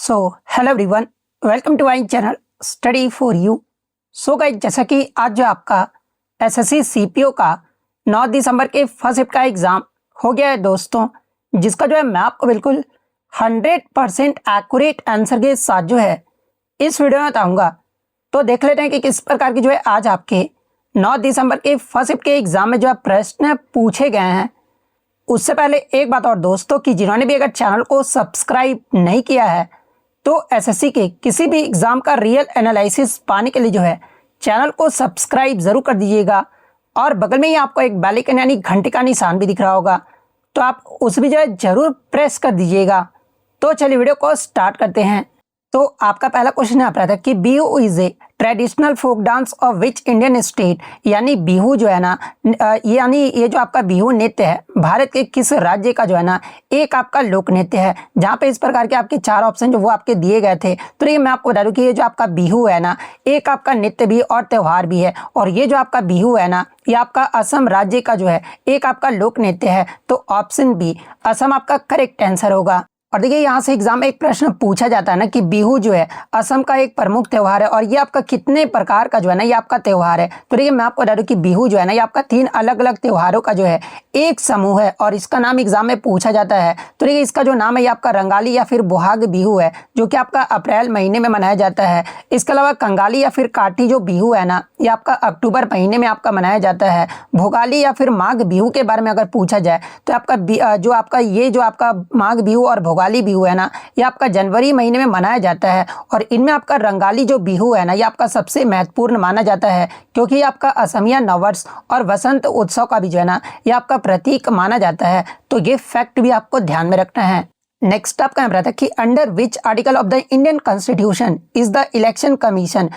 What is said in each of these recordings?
So hello everyone, welcome to my channel study for you. So guys, जैसा कि आज जो आपका एसएससी सीपीओ का 9 दिसंबर के फर्स्ट शिफ्ट का एग्ज़ाम हो गया है दोस्तों, जिसका जो है मैं आपको बिल्कुल 100% एक्यूरेट आंसर के साथ जो है इस वीडियो में बताऊंगा। तो देख लेते हैं कि किस प्रकार की जो है आज आपके 9 दिसंबर के फर्स्ट शिफ्ट के एग्ज़ाम में जो है प्रश्न पूछे गए हैं। उससे पहले एक बात और दोस्तों, कि जिन्होंने भी अगर चैनल को सब्सक्राइब नहीं किया है तो एसएससी के किसी भी एग्ज़ाम का रियल एनालिसिस पाने के लिए जो है चैनल को सब्सक्राइब ज़रूर कर दीजिएगा। और बगल में ही आपको एक बेल आइकन यानी घंटे का निशान भी दिख रहा होगा, तो आप उस भी जो है ज़रूर प्रेस कर दीजिएगा। तो चलिए वीडियो को स्टार्ट करते हैं। तो आपका पहला क्वेश्चन यहाँ पर आता है कि Bihu is a traditional folk dance of which Indian state, यानी बिहू जो है ना, यानी ये जो आपका बिहू नृत्य है भारत के किस राज्य का जो है ना एक आपका लोक नृत्य है। जहाँ पे इस प्रकार के आपके 4 ऑप्शन जो वो आपके दिए गए थे। तो ये मैं आपको बता दूँ कि ये जो आपका बिहू है ना, एक आपका नृत्य भी और त्यौहार भी है। और ये जो आपका बिहू है ना, ये आपका असम राज्य का जो है एक आपका लोक नृत्य है। तो ऑप्शन बी असम आपका करेक्ट आंसर होगा। और देखिए यहाँ से एग्जाम में एक प्रश्न पूछा जाता है ना कि बिहू जो है असम का एक प्रमुख त्यौहार है और ये आपका कितने प्रकार का जो है ना ये आपका त्यौहार है। तो देखिए मैं आपको बता दूं कि बिहू जो है ना ये आपका 3 अलग अलग त्योहारों का जो है एक समूह है और इसका नाम एग्जाम में पूछा जाता है। तो देखिए इसका जो नाम है ये आपका रंगाली या फिर बोहाग बिहू है, जो कि आपका अप्रैल महीने में मनाया जाता है। इसके अलावा कंगाली या फिर काठी जो बिहू है ना, ये आपका अक्टूबर महीने में आपका मनाया जाता है। भोगाली या फिर माघ बिहू के बारे में अगर पूछा जाए तो आपका जो आपका माघ बिहू और भोगाली बिहू है ना, ये आपका जनवरी महीने में मनाया जाता है। और इनमें आपका रंगाली जो बिहू है ना, ये आपका सबसे महत्वपूर्ण माना जाता है, क्योंकि ये आपका असमिया नववर्ष और वसंत उत्सव का भी जो है ना ये आपका प्रतीक माना जाता है। तो ये फैक्ट भी आपको ध्यान में रखना है। नेक्स्ट आपका यहाँ पर था कि under which article of the Indian Constitution is the Election Commission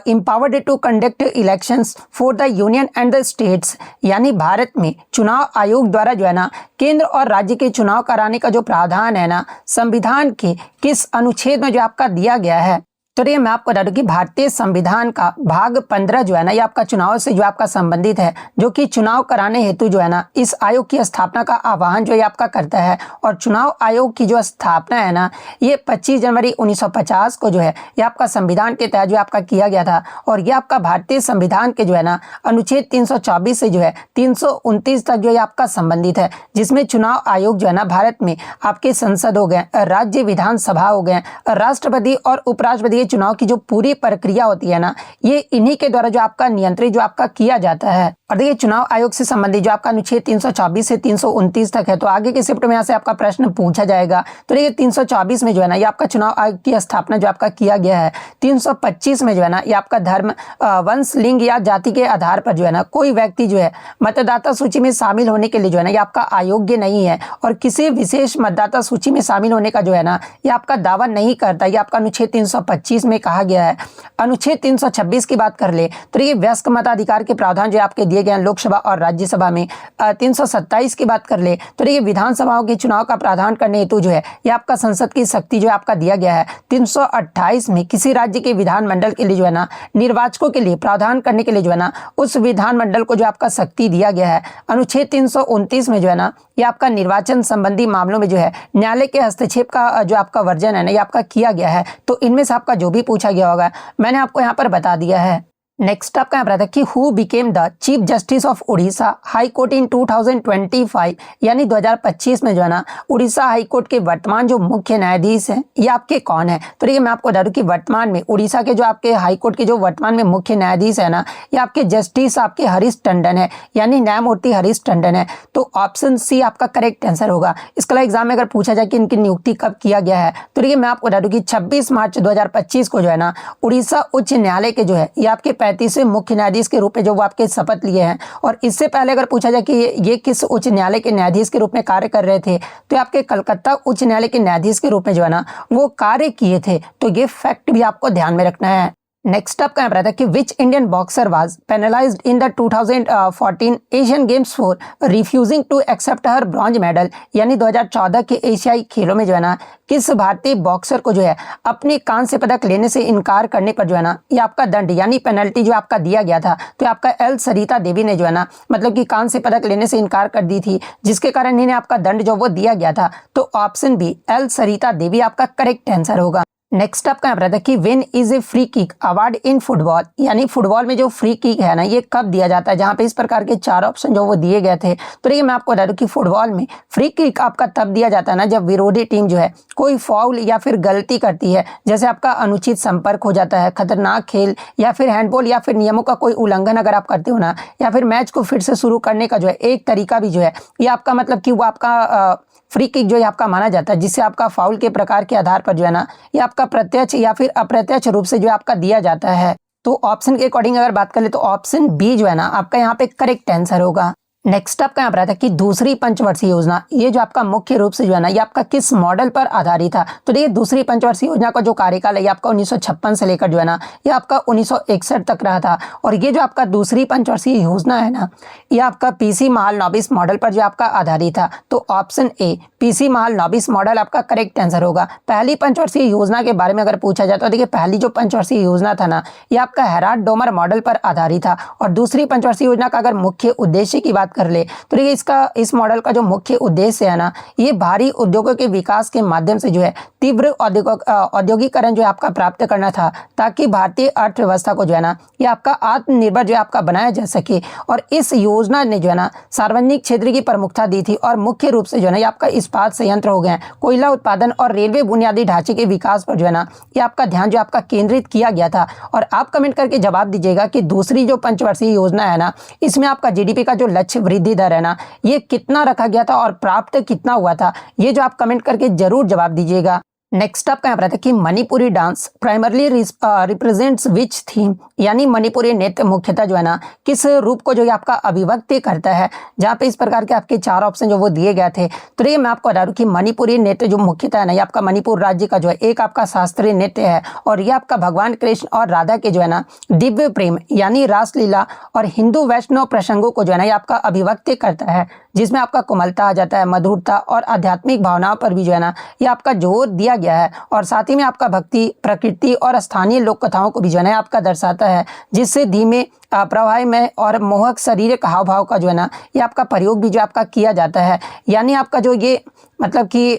empowered to conduct elections for the union and the states, यानी भारत में चुनाव आयोग द्वारा जो है ना केंद्र और राज्य के चुनाव कराने का जो प्रावधान है ना, संविधान के किस अनुच्छेद में जो आपका दिया गया है। तो ये मैं आपको बता दूं कि भारतीय संविधान का भाग 15 जो है ना ये आपका चुनाव से जो आपका संबंधित है, जो कि चुनाव कराने हेतु जो है ना इस आयोग की स्थापना का आह्वान जो ये आपका करता है। और चुनाव आयोग की जो स्थापना है ना, ये 25 जनवरी 1950 को जो है ये आपका संविधान के तहत जो आपका किया गया था। और ये आपका भारतीय संविधान के जो है ना अनुच्छेद 324 से जो है 329 तक जो है आपका संबंधित है, जिसमें चुनाव आयोग जो है ना भारत में आपके संसद हो गए, राज्य विधानसभा हो गए, राष्ट्रपति और उपराष्ट्रपति चुनाव की जो पूरी प्रक्रिया होती है ना, ये इन्हीं के द्वारा जो आपका नियंत्रित जो आपका किया जाता है। और देखिए चुनाव आयोग से संबंधित जो आपका अनुच्छेद 324 से 329 तक है। तो आगे के शिफ्ट में यहाँ से आपका प्रश्न पूछा जाएगा। तो देखिए 324 में जो है ना ये आपका चुनाव आयोग की स्थापना जो आपका किया गया है। 325 में जो है ना ये आपका धर्म, वंश, लिंग या जाति के आधार पर जो है ना कोई व्यक्ति जो है मतदाता सूची में शामिल होने के लिए जो है ना ये आपका अयोग्य नहीं है और किसी विशेष मतदाता सूची में शामिल होने का जो है ना ये आपका दावा नहीं करता। ये आपका अनुच्छेद 325 में कहा गया है। अनुच्छेद 326 की बात कर ले तो ये वयस्क मताधिकार के प्रावधान जो आपके दिए गए लोकसभा और राज्यसभा में। 327 की बात कर ले तो ये विधानसभाओं के चुनाव का प्रावधान करने हेतु जो है ये आपका संसद की शक्ति जो आपका दिया गया है। 328 में किसी राज्य के विधानमंडल के लिए जो है ना निर्वाचकों के लिए प्रावधान करने के लिए जो है ना उस विधानमंडल को जो आपका शक्ति दिया गया है। अनुच्छेद 329 में जो है ना ये आपका निर्वाचन संबंधी मामलों में जो है न्यायालय के हस्तक्षेप का जो आपका वर्जन है ना ये आपका किया गया है। तो इनमें से आपका जो भी पूछा गया होगा मैंने आपको यहाँ पर बता दिया है। नेक्स्ट आपका यहाँ पर था कि who became the chief justice of Orissa high court in 2025, यानी 2025 में जो है ना उड़ीसा हाई कोर्ट के वर्तमान जो मुख्य न्यायाधीश हैं ये आपके कौन है। तो देखिए मैं आपको बता दूं कि वर्तमान में उड़ीसा के जो आपके हाई कोर्ट के जो वर्तमान में मुख्य न्यायाधीश है ना ये आपके जस्टिस आपके हरीश टंडन है, यानी न्यायमूर्ति हरीश टंडन है। तो ऑप्शन सी आपका करेक्ट आंसर होगा। इसके अलावा एग्जाम में अगर पूछा जाए कि इनकी नियुक्ति कब किया गया है तो देखिए मैं आपको बता दूं कि 26 मार्च 2025 को जो है ना उड़ीसा उच्च न्यायालय के जो है ये आपके 35वें मुख्य न्यायाधीश के रूप में जो वो आपके शपथ लिए हैं। और इससे पहले अगर पूछा जाए कि ये किस उच्च न्यायालय के न्यायाधीश के रूप में कार्य कर रहे थे तो आपके कलकत्ता उच्च न्यायालय के न्यायाधीश के रूप में जो है ना वो कार्य किए थे। तो ये फैक्ट भी आपको ध्यान में रखना है। नेक्स्ट आपका यहाँ पर आता है कि which Indian boxer was penalised in the 2014 Asian Games for refusing to accept her bronze medal, यानी 2014 के एशियाई खेलों में जो है ना किस भारतीय बॉक्सर को जो है अपने कांस्य पदक लेने से इनकार करने पर जो है ना ये आपका दंड यानी पेनल्टी जो आपका दिया गया था। तो आपका एल सरिता देवी ने जो है ना मतलब कि कांस्य पदक लेने से इनकार कर दी थी, जिसके कारण इन्हें आपका दंड जो वो दिया गया था। तो option B L Sarita Devi आपका करेक्ट आंसर होगा। नेक्स्ट आपका यहाँ पर आता है कि when is a free kick award in football, यानी फुटबॉल में जो फ्री किक है ना ये कब दिया जाता है, जहाँ पे इस प्रकार के 4 ऑप्शन जो वो दिए गए थे। तो देखिए मैं आपको बता दूं कि फुटबॉल में फ्री किक आपका तब दिया जाता है ना जब विरोधी टीम जो है कोई फाउल या फिर गलती करती है, जैसे आपका अनुचित संपर्क हो जाता है, खतरनाक खेल या फिर हैंडबॉल या फिर नियमों का कोई उल्लंघन अगर आप करते हो ना, या फिर मैच को फिर से शुरू करने का जो है एक तरीका भी जो है ये आपका मतलब कि वो आपका फ्री किक जो है आपका माना जाता है, जिससे आपका फाउल के प्रकार के आधार पर जो है ना ये आपका प्रत्यक्ष या फिर अप्रत्यक्ष रूप से जो है आपका दिया जाता है। तो ऑप्शन के अकॉर्डिंग अगर बात करें तो ऑप्शन बी जो है ना आपका यहाँ पे करेक्ट आंसर होगा। नेक्स्ट आपका यहाँ पर आता है कि दूसरी पंचवर्षीय योजना ये जो आपका मुख्य रूप से जो है ना ये आपका किस मॉडल पर आधारित था। तो देखिए दूसरी पंचवर्षीय योजना का जो कार्यकाल है ये आपका 1956 से लेकर जो है ना ये आपका 1961 तक रहा था। और ये जो आपका दूसरी पंचवर्षीय योजना है ना ये आपका पीसी महालनोबिस मॉडल पर जो आपका आधारित था। तो option A PC Mahalanobis model आपका करेक्ट आंसर होगा। पहली पंचवर्षीय योजना के बारे में अगर पूछा जाए तो देखिए पहली जो पंचवर्षीय योजना था ना ये आपका हेराल्ड डोमर मॉडल पर आधारित था। और दूसरी पंचवर्षीय योजना का अगर मुख्य उद्देश्य की बात कर ले तो देखिए इस मॉडल का जो मुख्य उद्देश्य है ना ये भारी उद्योगों के विकास के माध्यम से जो है तीव्र औद्योगिकरण जो है आपका प्राप्त करना था, ताकि भारतीय अर्थव्यवस्था को जो है ना ये आपका आत्मनिर्भर जो है आपका बनाया जा सके। और इस योजना ने जो है ना सार्वजनिक क्षेत्र की प्रमुखता दी थी और मुख्य रूप से जो है ना ये आपका इस्पात संयंत्र हो गए, कोयला उत्पादन और रेलवे बुनियादी ढांचे के विकास पर जो है ना ये आपका ध्यान जो आपका केंद्रित किया गया था। और आप कमेंट करके जवाब दीजिएगा कि दूसरी जो पंचवर्षीय योजना है ना इसमें आपका जीडीपी का जो लक्ष्य वृद्धि दर है ना ये कितना रखा गया था और प्राप्त कितना हुआ था, ये जो आप कमेंट करके जरूर जवाब दीजिएगा। नेक्स्ट आपका यहाँ पर आता है कि मणिपुरी डांस प्राइमरली रिप्रेजेंट्स विच थीम, यानी मणिपुरी नृत्य मुख्यतः जो है ना किस रूप को जो है आपका अभिव्यक्ति करता है, जहाँ पे इस प्रकार के आपके 4 ऑप्शन जो वो दिए गए थे। तो ये मैं आपको बता दूं कि मणिपुरी नृत्य जो मुख्यतः है ना ये आपका मणिपुर राज्य का जो है एक आपका शास्त्रीय नृत्य है। और ये आपका भगवान कृष्ण और राधा के जो है ना दिव्य प्रेम यानी रासलीला और हिंदू वैष्णव प्रसंगों को जो है ना ये आपका अभिव्यक्ति करता है, जिसमें आपका कोमलता आ जाता है, मधुरता और आध्यात्मिक भावनाओं पर भी जो है ना ये आपका जोर दिया गया है। और साथ ही में आपका भक्ति, प्रकृति और स्थानीय लोक कथाओं को भी जो है ना आपका दर्शाता है, जिससे धीमे प्रवाहमय और मोहक शारीरिक हाव भाव का जो है ना ये आपका प्रयोग भी जो आपका किया जाता है। यानी आपका जो ये मतलब कि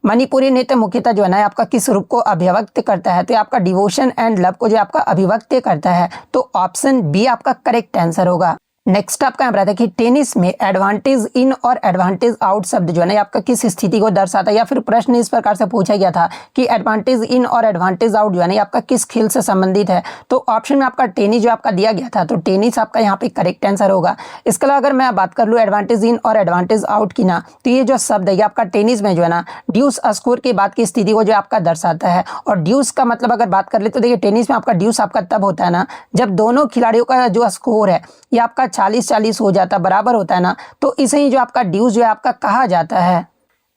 मणिपुरी नृत्य मुख्यतः जो है ना आपका किस रूप को अभिव्यक्त करता है, तो आपका डिवोशन एंड लव को जो आपका अभिव्यक्त करता है। तो ऑप्शन बी आपका करेक्ट आंसर होगा। नेक्स्ट आपका यहाँ पर आता है कि टेनिस में एडवांटेज इन और एडवांटेज आउट शब्द जो है ना आपका किस स्थिति को दर्शाता है, या फिर प्रश्न इस प्रकार से पूछा गया था कि एडवांटेज इन और एडवांटेज आउट जो है ना आपका किस खेल से संबंधित है। तो ऑप्शन में आपका टेनिस जो आपका दिया गया था, तो टेनिस आपका यहाँ पे करेक्ट आंसर होगा। इसके अलावा अगर मैं बात कर लूँ एडवांटेज इन और एडवांटेज आउट की ना, तो ये जो शब्द है ये आपका टेनिस में जो है ना ड्यूस स्कोर के बाद की स्थिति को जो आपका दर्शाता है। और ड्यूस का मतलब अगर बात कर ले तो देखिए टेनिस में आपका ड्यूस आपका तब होता है ना जब दोनों खिलाड़ियों का जो स्कोर है ये आपका 40-40 हो जाता बराबर होता है ना, तो इसे ही जो आपका ड्यूस जो है आपका कहा जाता है।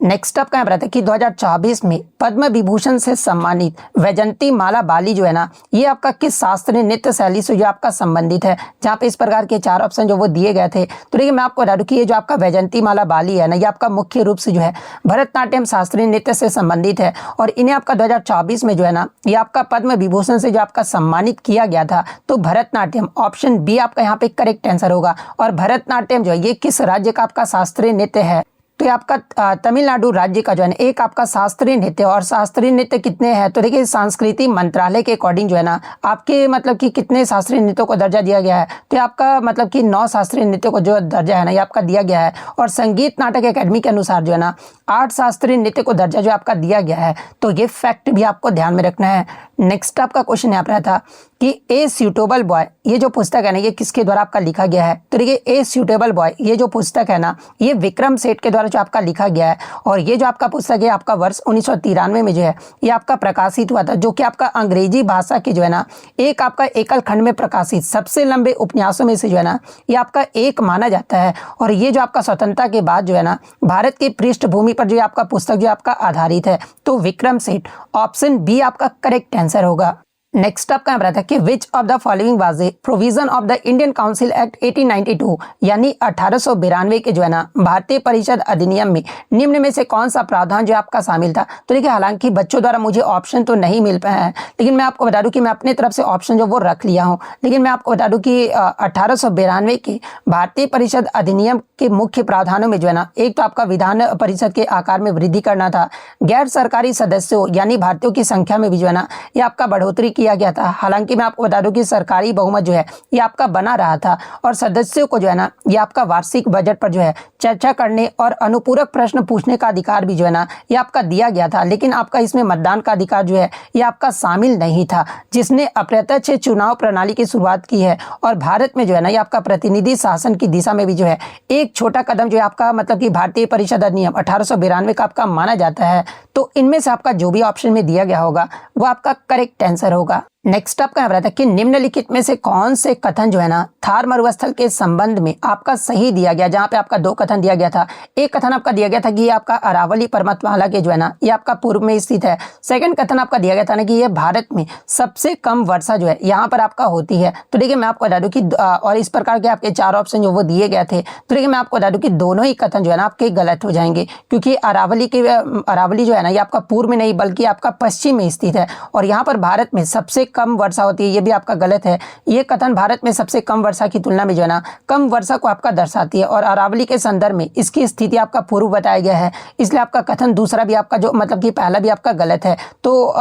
नेक्स्ट आपका यहाँ पर आता है कि 2024 में पद्म विभूषण से सम्मानित वैजंती माला बाली जो है ना ये आपका किस शास्त्रीय नृत्य शैली से जो आपका संबंधित है, जहाँ पे इस प्रकार के 4 ऑप्शन जो वो दिए गए थे। तो देखिए मैं आपको बता दूं कि ये जो आपका वैजंती माला बाली है ना ये आपका मुख्य रूप से जो है भरतनाट्यम शास्त्रीय नृत्य से संबंधित है। और इन्हें आपका 2024 में जो है ना ये आपका पद्म विभूषण से जो आपका सम्मानित किया गया था। तो भरतनाट्यम ऑप्शन बी आपका यहाँ पे करेक्ट आंसर होगा। और भरतनाट्यम जो है ये किस राज्य का आपका शास्त्रीय नृत्य है, तो ये आपका तमिलनाडु राज्य का जो है ना एक आपका शास्त्रीय नृत्य। और शास्त्रीय नृत्य कितने हैं, तो देखिए संस्कृति मंत्रालय के अकॉर्डिंग जो है ना आपके मतलब कि कितने शास्त्रीय नृत्यों को दर्जा दिया गया है, तो आपका मतलब कि 9 शास्त्रीय नृत्यों को जो दर्जा है ना ये आपका दिया गया है। और संगीत नाटक अकेडमी के अनुसार जो है ना 8 शास्त्रीय नृत्य को दर्जा जो आपका दिया गया है। तो ये फैक्ट भी आपको ध्यान में रखना है। नेक्स्ट आपका क्वेश्चन यहाँ पर था कि ए सूटेबल बॉय ये जो पुस्तक है ना ये किसके द्वारा आपका लिखा गया है। तो देखिए ए सूटेबल बॉय ये जो पुस्तक है ना ये विक्रम सेठ के द्वारा जो आपका लिखा गया है। और ये जो आपका पुस्तक है आपका वर्ष 1993 में जो है ये आपका प्रकाशित हुआ था, जो कि आपका अंग्रेजी भाषा की जो है ना एक आपका एकल खंड में प्रकाशित सबसे लंबे उपन्यासों में से जो है ना ये आपका एक माना जाता है। और ये जो आपका स्वतंत्रता के बाद जो है ना भारत की पृष्ठभूमि पर जो आपका पुस्तक जो आपका आधारित है। तो विक्रम सेठ ऑप्शन बी आपका करेक्ट आंसर होगा। नेक्स्ट आपका यहाँ पर आता है कि which of the following was a provision of the Indian council act 1892 यानी 1892 के जो है ना भारतीय परिषद अधिनियम में निम्न में से कौन सा प्रावधान जो आपका शामिल था। तो देखिए हालांकि बच्चों द्वारा मुझे ऑप्शन तो नहीं मिल पाया है, लेकिन मैं आपको बता दूं कि मैं अपने तरफ से ऑप्शन जो वो रख लिया हूँ। लेकिन मैं आपको बता दूं कि 1892 के भारतीय परिषद अधिनियम के मुख्य प्रावधानों में जो है ना एक तो आपका विधान परिषद के आकार में वृद्धि करना था, गैर सरकारी सदस्यों यानी भारतीयों की संख्या में भी जो है ना ये आपका बढ़ोतरी किया गया था। हालांकि मैं आपको बता दूं कि सरकारी बहुमत जो है ये आपका बना रहा था और सदस्यों को जो है ना ये आपका वार्षिक बजट पर जो है चर्चा करने और अनुपूरक प्रश्न पूछने का अधिकार भी जो है ना ये आपका दिया गया था। लेकिन आपका इसमें मतदान का अधिकार जो है ये आपका शामिल नहीं था, जिसने अप्रत्यक्ष चुनाव प्रणाली की शुरुआत की है। और भारत में जो है ना ये आपका प्रतिनिधि शासन की दिशा में भी जो है एक छोटा कदम जो है आपका मतलब कि भारतीय परिषद अधिनियम 1892 का आपका माना जाता है। तो इनमें से आपका जो भी ऑप्शन में दिया गया होगा वो आपका करेक्ट आंसर होगा। नेक्स्ट आपका यहाँ पर कि निम्नलिखित में से कौन से कथन जो है ना थार मरुस्थल के संबंध में आपका सही दिया गया। जहाँ पे आपका दो कथन दिया गया था, एक कथन आपका दिया गया था कि ये आपका अरावली पर्वतमाला के जो है ना ये आपका पूर्व में स्थित है। सेकंड कथन आपका दिया गया था ना कि ये भारत में सबसे कम वर्षा जो है यहाँ पर आपका होती है। तो देखिए मैं आपको बता दूं कि और इस प्रकार के आपके चार ऑप्शन जो वो दिए गए थे। तो देखिए मैं आपको बता दूं कि दोनों ही कथन जो है ना आपके गलत हो जाएंगे, क्योंकि अरावली जो है ना ये आपका पूर्व में नहीं बल्कि आपका पश्चिम में स्थित है और यहाँ पर भारत में सबसे कम वर्षा होती है, ये भी आपका गलत है। ये कथन भारत में सबसे कम वर्षा की तुलना में जो है ना कम वर्षा को आपका दर्शाती है और अरावली के संदर्भ में इसकी स्थिति आपका पूर्व बताया गया है, इसलिए आपका कथन दूसरा भी आपका जो मतलब कि पहला भी आपका गलत है। तो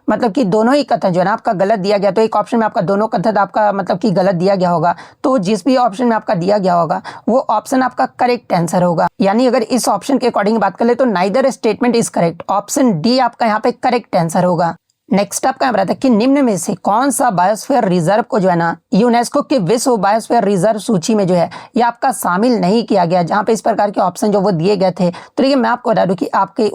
मतलब कि दोनों ही कथन जो है ना आपका गलत दिया गया। तो एक ऑप्शन में आपका दोनों कथन आपका मतलब कि गलत दिया गया होगा, तो जिस भी ऑप्शन में आपका दिया गया होगा वो ऑप्शन आपका करेक्ट आंसर होगा। यानी अगर इस ऑप्शन के अकॉर्डिंग बात कर ले तो neither statement is correct, option D आपका यहाँ पे करेक्ट आंसर होगा। नेक्स्ट आपका यहाँ रहता है कि निम्न में से कौन सा बायोस्फीयर रिजर्व को जो है ना यूनेस्को के विश्व बायोस्फीयर रिजर्व सूची में जो है ये आपका शामिल नहीं किया गया, जहाँ पे इस प्रकार के ऑप्शन जो वो दिए गए थे। तो देखिए मैं आपको बता दूं कि आपके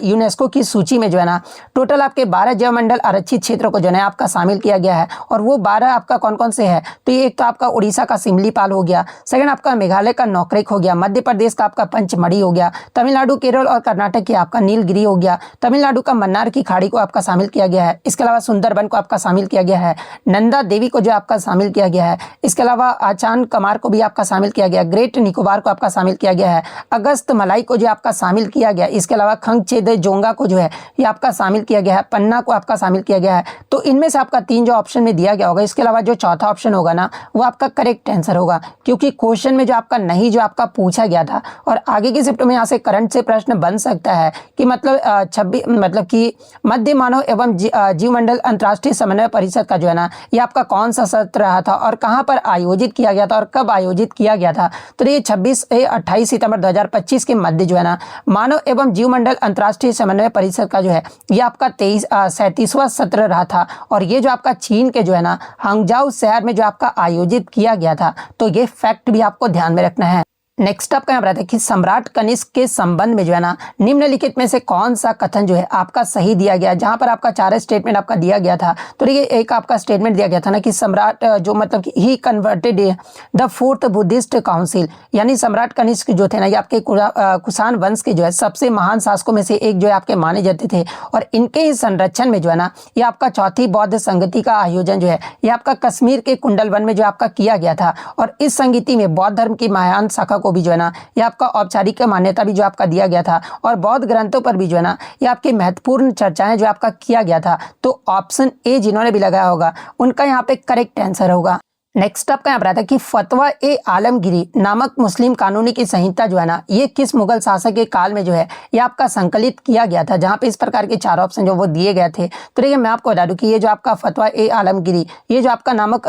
यूनेस्को की सूची में जो है ना टोटल आपके 12 जैवमंडल आरक्षित क्षेत्र को जो है आपका शामिल किया गया है और वो 12 आपका कौन कौन से है। तो ये एक तो आपका उड़ीसा का सिमलीपाल हो गया, सेकंड आपका मेघालय का नौकरेक हो गया, मध्य प्रदेश का आपका पंचमढ़ी हो गया, तमिलनाडु केरल और कर्नाटक की आपका नीलगिरी हो गया, तमिलनाडु का मन्नार की खाड़ी को आपका शामिल किया गया है, इसके अलावा सुंदरबन को आपका शामिल किया गया है, नंदा देवी को जो आपका शामिल किया गया है, इसके अलावा आचान कमार को भी आपका शामिल किया गया, ग्रेट निकोबार को आपका शामिल किया गया है, अगस्त मलाई को जो आपका शामिल किया गया, इसके अलावा खंगचेदे जोंगा को जो है ये आपका शामिल किया गया है, पन्ना को आपका शामिल किया गया है। तो इनमें से आपका 3 जो ऑप्शन में दिया गया होगा, इसके अलावा जो चौथा ऑप्शन होगा ना वो आपका करेक्ट आंसर होगा, क्योंकि क्वेश्चन में जो आपका नहीं जो आपका पूछा गया था और आगे की शिफ्ट में यहाँ से करंट से प्रश्न बन सकता है कि मतलब 26 मतलब कि मध्य मानव एवं जीवमंडल अंतर्राष्ट्रीय समन्वय परिषद का जो है ना ये आपका कौन सा सत्र रहा था और कहां पर आयोजित किया गया था और कब आयोजित किया गया था। तो ये 26 से 28 सितंबर 2025 के मध्य जो है ना मानव एवं जीवमंडल अंतर्राष्ट्रीय समन्वय परिषद का जो है ये आपका 37वां सत्र रहा था और ये जो आपका चीन के जो है ना हांगझाऊ शहर में जो आपका आयोजित किया गया था। तो ये फैक्ट भी आपको ध्यान में रखना है। नेक्स्ट आपका यहाँ रहता है कि सम्राट कनिष्क के संबंध में जो है ना निम्नलिखित में से कौन सा कथन जो है आपका सही दिया गया, जहां पर आपका 4 स्टेटमेंट आपका दिया गया था। तो देखिए एक आपका स्टेटमेंट दिया गया था ना कि सम्राट जो मतलब कि he converted the 4th Buddhist council, यानी सम्राट कनिष्क जो थे ना ये आपके कुषाण वंश के जो है सबसे महान शासकों में से एक जो है आपके माने जाते थे और इनके ही संरक्षण में जो है ना ये आपका चौथी बौद्ध संगति का आयोजन जो है ये आपका कश्मीर के कुंडलवन में जो आपका किया गया था और इस संगति में बौद्ध धर्म की महायान शाखा को भी जो है ना ये आपका औपचारिक मान्यता भी जो आपका दिया गया था और बौद्ध ग्रंथों पर भी जो है ना ये आपकी महत्वपूर्ण चर्चाएं जो आपका किया गया था। तो ऑप्शन ए जिन्होंने भी लगाया होगा उनका यहाँ पे करेक्ट आंसर होगा। नेक्स्ट आपका यहाँ पर आता है कि फतवा ए आलमगिरी नामक मुस्लिम कानूनी की संहिता जो है ना ये किस मुगल शासक के काल में जो है ये आपका संकलित किया गया था, जहाँ पे इस प्रकार के 4 ऑप्शन जो वो दिए गए थे। तो देखिए मैं आपको बता दूं कि ये जो आपका फतवा ए आलमगिरी ये जो आपका नामक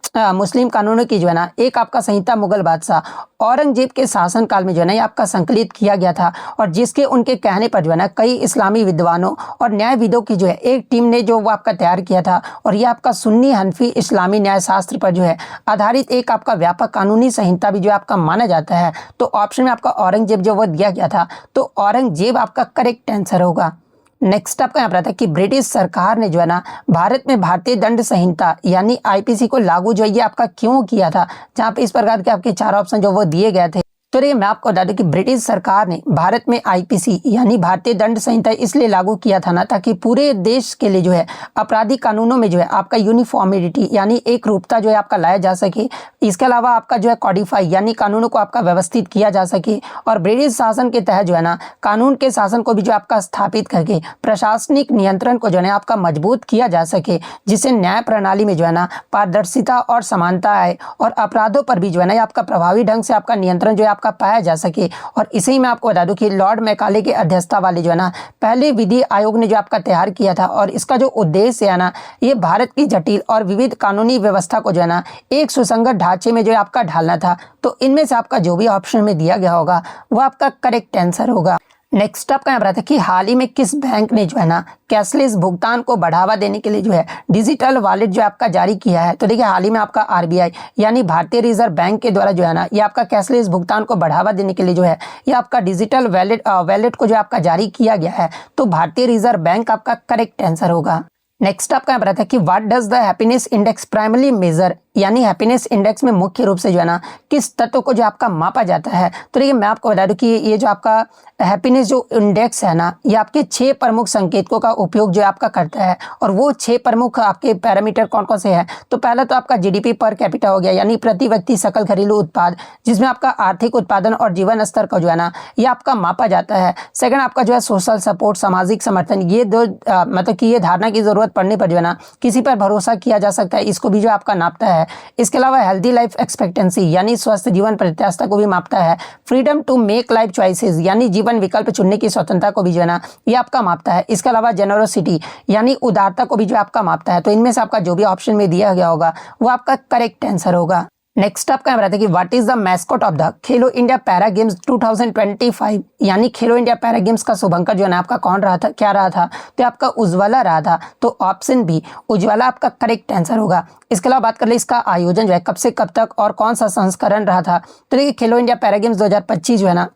मुस्लिम कानूनों की जो है ना एक आपका संहिता मुगल बादशाह औरंगजेब के शासन काल में जो है ना ये आपका संकलित किया गया था और जिसके उनके कहने पर जो है ना कई इस्लामी विद्वानों और न्यायविदों की जो है एक टीम ने जो वो आपका तैयार किया था और ये आपका सुन्नी हनफी इस्लामी न्याय शास्त्र पर जो है आधारित एक आपका व्यापक कानूनी संहिता भी जो आपका माना जाता है। तो ऑप्शन में आपका औरंगजेब जो वो दिया गया था, तो औरंगजेब आपका करेक्ट आंसर होगा। नेक्स्ट आपका यहाँ पर आता है कि ब्रिटिश सरकार ने जो है ना भारत में भारतीय दंड संहिता यानी आईपीसी को लागू जो है ये आपका क्यों किया था, जहाँ पे इस प्रकार के आपके 4 ऑप्शन जो वो दिए गए थे। तो देखिए मैं आपको बता दूं कि ब्रिटिश सरकार ने भारत में आईपीसी यानी भारतीय दंड संहिता इसलिए लागू किया था ना, ताकि पूरे देश के लिए जो है आपराधिक कानूनों में जो है आपका यूनिफॉर्मिटी यानी एक रूपता जो है आपका लाया जा सके। इसके अलावा आपका जो है कॉडिफाई यानी कानूनों को आपका व्यवस्थित किया जा सके, और ब्रिटिश शासन के तहत जो है ना कानून के शासन को भी जो आपका स्थापित करके प्रशासनिक नियंत्रण को जो है आपका मजबूत किया जा सके, जिससे न्याय प्रणाली में जो है ना पारदर्शिता और समानता आए और अपराधों पर भी जो है ना आपका प्रभावी ढंग से आपका नियंत्रण जो है आपका पाया जा सके। और इसे ही मैं आपको बता दूं कि लॉर्ड मैकाले की अध्यक्षता वाले जो है ना पहले विधि आयोग ने जो आपका तैयार किया था, और इसका जो उद्देश्य है ना ये भारत की जटिल और विविध कानूनी व्यवस्था को जो है ना एक सुसंगत ढांचे में जो है आपका ढालना था। तो इनमें से आपका जो भी ऑप्शन में दिया गया होगा वो आपका करेक्ट आंसर होगा। नेक्स्ट आपका यहाँ पर आता है कि हाल ही में किस बैंक ने जो है ना कैशलेस भुगतान को बढ़ावा देने के लिए जो है डिजिटल वॉलेट जो आपका जारी किया है। तो देखिए हाल ही में आपका आरबीआई यानी भारतीय रिजर्व बैंक के द्वारा जो है ना ये आपका कैशलेस भुगतान को बढ़ावा देने के लिए जो है ये आपका डिजिटल वॉलेट को जो आपका जारी किया गया है। तो भारतीय रिजर्व बैंक आपका करेक्ट आंसर होगा। नेक्स्ट आपका यहाँ पर आता है कि what does the happiness index primary measure, यानी हैप्पीनेस इंडेक्स में मुख्य रूप से जो है ना किस तत्व को जो आपका मापा जाता है। तो देखिए मैं आपको बता दूं कि ये जो आपका हैप्पीनेस जो इंडेक्स है ना ये आपके 6 प्रमुख संकेतकों का उपयोग जो आपका करता है, और वो 6 प्रमुख आपके पैरामीटर कौन कौन से हैं। तो पहला तो आपका जीडीपी पर कैपिटा हो गया, यानी प्रति व्यक्ति सकल घरेलू उत्पाद, जिसमें आपका आर्थिक उत्पादन और जीवन स्तर का जो है ना ये आपका मापा जाता है। सेकंड आपका जो है सोशल सपोर्ट, सामाजिक समर्थन, ये दो मतलब कि ये धारणा की जरूरत पड़ने पर जो है ना किसी पर भरोसा किया जा सकता है, इसको भी जो आपका नापता है। इसके अलावा हेल्दी लाइफ एक्सपेक्टेंसी यानी स्वस्थ जीवन प्रत्याशा को भी मापता है। Freedom to make life choices यानी जीवन विकल्प चुनने की स्वतंत्रता को भी जो है ना ये आपका मापता है। इसके अलावा जेनरोसिटी यानी उदारता को भी जो आपका मापता है। तो इनमें से आपका जो भी ऑप्शन में दिया गया होगा वो आपका करेक्ट आंसर होगा। नेक्स्ट आपका बताते हैं कि what is the mascot of the Khelo India para games 2025, यानी खेलो इंडिया पैरा गेम्स का शुभंकर जो है ना आपका कौन रहा था, क्या रहा था। तो आपका उज्ज्वला रहा था। तो ऑप्शन बी उज्ज्वला आपका करेक्ट आंसर होगा। इसके अलावा बात कर ले इसका आयोजन जो है कब से कब तक और कौन सा संस्करण रहा था। तो देखिए खेलो इंडिया पैरा गेम्स 2025 जो है ना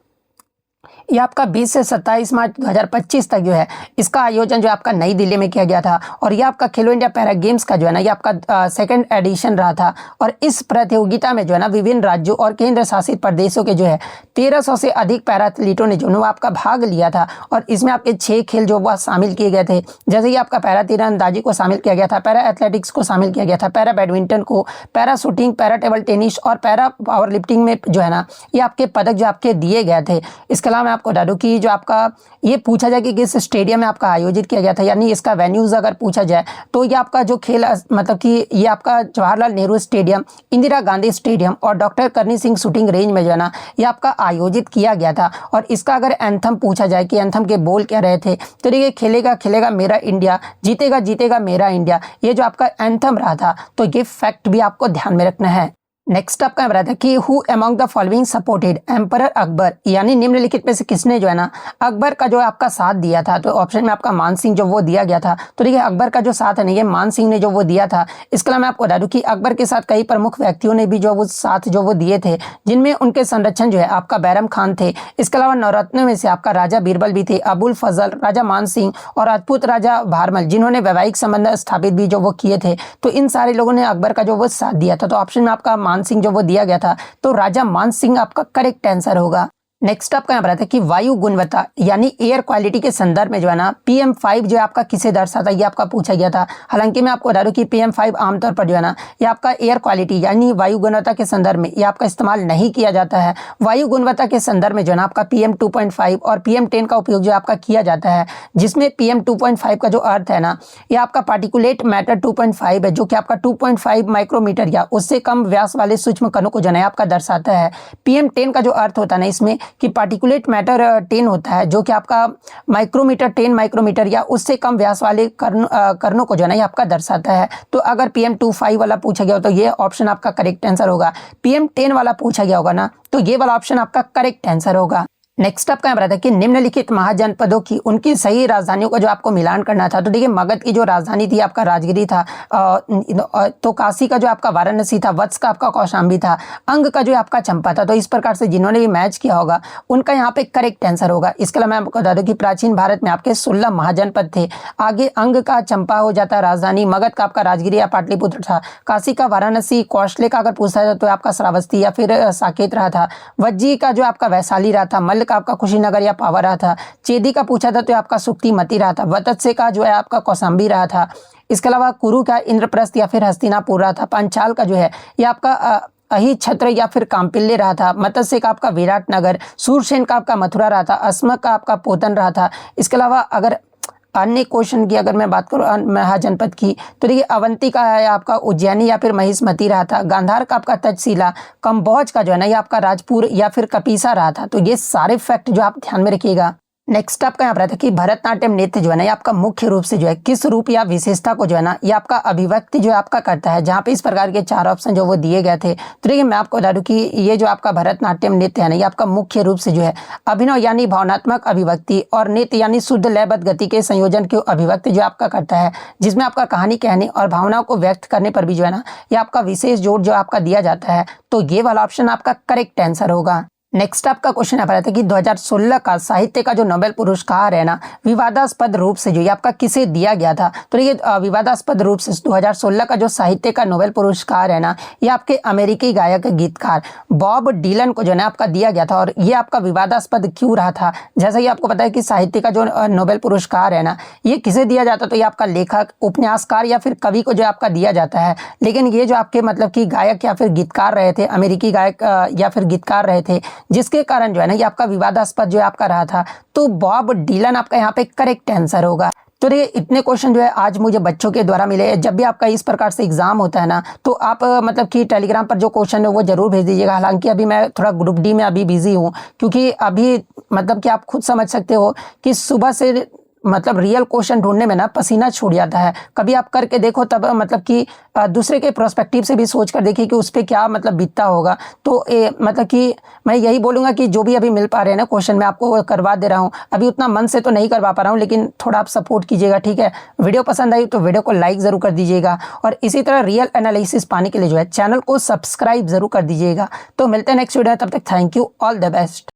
ये आपका 20 से 27 मार्च 2025 तक जो है इसका आयोजन जो आपका नई दिल्ली में किया गया था। और ये आपका खेलो इंडिया पैरा गेम्स का जो है ना ये आपका सेकंड एडिशन रहा था। और इस प्रतियोगिता में जो है ना विभिन्न राज्यों और केंद्र शासित प्रदेशों के जो है 1300 से अधिक पैरा एथलीटों ने जो है आपका भाग लिया था। और इसमें आपके 6 खेल जो वह शामिल किए गए थे, जैसे कि आपका पैरा तीरंदाजी को शामिल किया गया था, पैरा एथलेटिक्स को शामिल किया गया था, पैरा बैडमिंटन को, para shooting, para table tennis और पैरा पावर लिफ्टिंग में जो है ना ये आपके पदक जो आपके दिए गए थे। इसके अलावा मैं आपको बता दूं कि जो आपका ये पूछा जाए कि किस स्टेडियम में आपका आयोजित किया गया था, यानी इसका वेन्यूज अगर पूछा जाए तो ये आपका जो खेल मतलब कि ये आपका जवाहरलाल नेहरू स्टेडियम, इंदिरा गांधी स्टेडियम और डॉक्टर करनी सिंह शूटिंग रेंज में जो है ना ये आपका आयोजित किया गया था। और इसका अगर एंथम पूछा जाए कि एंथम के बोल क्या रहे थे, तो देखिए खेलेगा खेलेगा मेरा इंडिया, जीतेगा जीतेगा मेरा इंडिया, ये जो आपका एंथम रहा था। तो ये फैक्ट भी आपको ध्यान में रखना है। नेक्स्ट आपका बताया था कि who among the following supported emperor Akbar, यानी निम्नलिखित में से किसने जो है ना अकबर का जो आपका साथ दिया था। तो ऑप्शन में आपका मान सिंह जो वो दिया गया था। तो देखिए अकबर का जो साथ है ना ये मान सिंह ने जो वो दिया था। इसके अलावा मैं आपको बता दूं कि अकबर के साथ कई प्रमुख व्यक्तियों ने भी जो वो साथ जो वो दिए थे, जिनमें उनके संरक्षण जो है आपका बैरम खान थे। इसके अलावा नवरत्नों में से आपका राजा बीरबल भी थे, अबुल फजल, राजा मान सिंह और राजपूत राजा भारमल, जिन्होंने वैवाहिक संबंध स्थापित भी जो वो किए थे। तो इन सारे लोगों ने अकबर का जो वो साथ दिया था। तो ऑप्शन में आपका मान सिंह जो वो दिया गया था। तो राजा मान सिंह आपका करेक्ट आंसर होगा। नेक्स्ट आपका यहाँ बताया था कि वायु गुणवत्ता यानी एयर क्वालिटी के संदर्भ में जो है ना PM5 जो है आपका किसे दर्शाता है, ये आपका पूछा गया था। हालांकि मैं आपको बता दूं कि PM5 आमतौर पर जो है ना ये आपका एयर क्वालिटी यानी वायु गुणवत्ता के संदर्भ में ये आपका इस्तेमाल नहीं किया जाता है। वायु गुणवत्ता के संदर्भ में जो है ना आपका PM2.5 और PM10 का उपयोग जो आपका किया जाता है, जिसमें PM2.5 का जो अर्थ है ना ये आपका पार्टिकुलेट मैटर 2.5 है, जो कि आपका 2.5 माइक्रोमीटर या उससे कम व्यास वाले सूक्ष्म कणों को जो है आपका दर्शाता है। PM10 का जो अर्थ होता है ना इसमें कि पार्टिकुलेट मैटर 10 होता है, जो कि आपका माइक्रोमीटर 10 माइक्रोमीटर या उससे कम व्यास वाले कणों को जो है ना ये आपका दर्शाता है। तो अगर PM25 वाला पूछा गया हो तो ये ऑप्शन आपका करेक्ट आंसर होगा। PM10 वाला पूछा गया होगा ना तो ये वाला ऑप्शन आपका करेक्ट आंसर होगा। नेक्स्ट आपका यहाँ पर था कि निम्नलिखित महाजनपदों की उनकी सही राजधानियों का जो आपको मिलान करना था। तो देखिए मगध की जो राजधानी थी आपका राजगिरी था, तो काशी का जो आपका वाराणसी था, वत्स का आपका कौशाम्बी था, अंग का जो आपका चंपा था। तो इस प्रकार से जिन्होंने भी मैच किया होगा उनका यहाँ पे करेक्ट आंसर होगा। इसके अलावा मैं आपको बता दूं कि प्राचीन भारत में आपके 16 महाजनपद थे। आगे अंग का चंपा हो जाता है राजधानी, मगध का आपका राजगिरी या पाटलिपुत्र था, काशी का वाराणसी, कौशले का अगर पूछा जाए तो आपका श्रावस्ती या फिर साकेत रहा था, वज्जी का जो आपका वैशाली रहा था, मल्ल का आपका कुशीनगर या पावा रहा था, चेदी का पूछा था तो आपका सुक्तिमती रहा था, वत्स्य का जो है आपका कौशाम्बी रहा था। इसके अलावा कुरु का इंद्रप्रस्थ या फिर हस्तिनापुर रहा था, पांचाल का जो है ये आपका अहि छत्र या फिर काम्पिल्य रहा था, मत्स्य का आपका विराटनगर, सूरसेन का आपका मथुरा रहा था, अस्मक का आपका पोतन रहा था। इसके अलावा अगर अन्य क्वेश्चन की अगर मैं बात करूँ महाजनपद की, तो देखिए अवंती का है आपका उज्जैनी या फिर महिष्मती रहा था, गांधार का आपका तक्षशिला, कंबोज का जो है ना ये आपका राजपुर या फिर कपीसा रहा था। तो ये सारे फैक्ट जो आप ध्यान में रखिएगा। नेक्स्ट आपका यहाँ पर था कि भरतनाट्यम नृत्य जो है ना ये आपका मुख्य रूप से जो है किस रूप या विशेषता को जो है ना ये आपका अभिव्यक्ति जो है आपका करता है, जहाँ पे इस प्रकार के 4 ऑप्शन जो वो दिए गए थे। तो देखिए मैं आपको बता दूं कि ये जो आपका भरतनाट्यम नृत्य है ना ये आपका मुख्य रूप से जो है अभिनव यानी भावनात्मक अभिव्यक्ति और नृत्य यानी शुद्ध लयबद्ध गति के संयोजन की अभिव्यक्ति जो आपका करता है, जिसमें आपका कहानी कहने और भावनाओं को व्यक्त करने पर भी जो है ना ये आपका विशेष जोर जो आपका दिया जाता है। तो ये वाला ऑप्शन आपका करेक्ट आंसर होगा। नेक्स्ट आपका क्वेश्चन यहाँ पर आता है कि 2016 का साहित्य का जो नोबेल पुरस्कार है ना विवादास्पद रूप से जो ये आपका किसे दिया गया था। तो ये विवादास्पद रूप से 2016 का जो साहित्य का नोबेल पुरस्कार है ना ये आपके अमेरिकी गायक गीतकार बॉब डीलन को जो है ना आपका दिया गया था। और ये आपका विवादास्पद क्यों रहा था, जैसा कि आपको पता है कि साहित्य का जो नोबेल पुरस्कार है ना ये किसे दिया जाता, तो ये आपका लेखक, उपन्यासकार या फिर कवि को जो आपका दिया जाता है। लेकिन ये जो आपके मतलब कि गायक या फिर गीतकार रहे थे, अमेरिकी गायक या फिर गीतकार रहे थे, जिसके कारण जो है ना ये आपका विवादास्पद जो है आपका रहा था। तो बॉब डीलन आपका यहाँ पे करेक्ट आंसर होगा। तो ये इतने क्वेश्चन जो है आज मुझे बच्चों के द्वारा मिले। जब भी आपका इस प्रकार से एग्जाम होता है ना तो आप मतलब कि टेलीग्राम पर जो क्वेश्चन है वो जरूर भेज दीजिएगा। हालांकि अभी मैं थोड़ा ग्रुप डी में अभी बिजी हूँ, क्योंकि अभी मतलब कि आप खुद समझ सकते हो कि सुबह से मतलब रियल क्वेश्चन ढूंढने में ना पसीना छूट जाता है। कभी आप करके देखो तब मतलब कि दूसरे के प्रोस्पेक्टिव से भी सोच कर देखिए कि उस पर क्या मतलब बीतता होगा। तो मतलब कि मैं यही बोलूँगा कि जो भी अभी मिल पा रहे हैं ना क्वेश्चन मैं आपको करवा दे रहा हूँ। अभी उतना मन से तो नहीं करवा पा रहा हूँ, लेकिन थोड़ा आप सपोर्ट कीजिएगा, ठीक है। वीडियो पसंद आई तो वीडियो को लाइक ज़रूर कर दीजिएगा और इसी तरह रियल एनालिसिस पाने के लिए जो है चैनल को सब्सक्राइब ज़रूर कर दीजिएगा। तो मिलते हैं नेक्स्ट वीडियो, तब तक thank you, all the best.